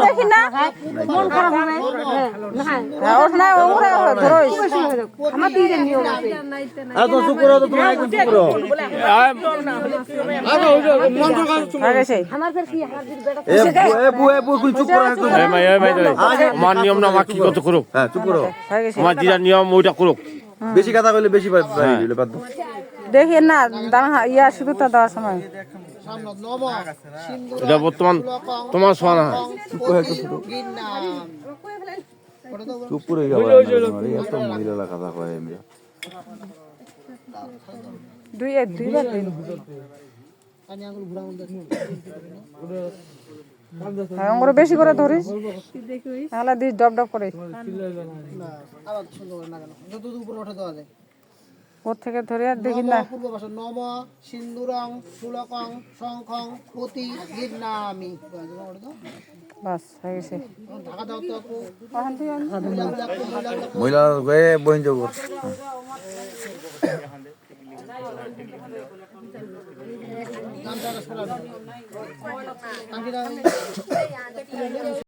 দেখি না মন খারাপ হবে ওর না ওরে ধরো আমার তিনজন নিয়ম আছে তো চুপ করো তো তুমি একদম চুপ করো আমার ফের কি আমার বেটা এ বু কোন চুপ করো একদম আমার নিয়ম না আমার কি কত করো হ্যাঁ চুপ করো আমার যেটা নিয়ম ওইটা করো বেশি কথা কইলে বেশি বাদ দাও দেখি না দাঁড়া ইয়া শুধু তো দেওয়ার সময় এটা বর্তমান তোমার সোনা চুপ করে যাও এত মহিলা কথা কয় এমনি দুইবার দিন অঙ্গুর বেশি করে ধরিস তাহলে দিস ডব ডব করে ওর থেকে ধরে আর দেখি না নম সিন্দুরং ফুলকং শঙ্খং পতি গিরনামি বাস হয়ে গেছে ঢাকা দাও তো মহিলা গয়ে বইন যাব নামটা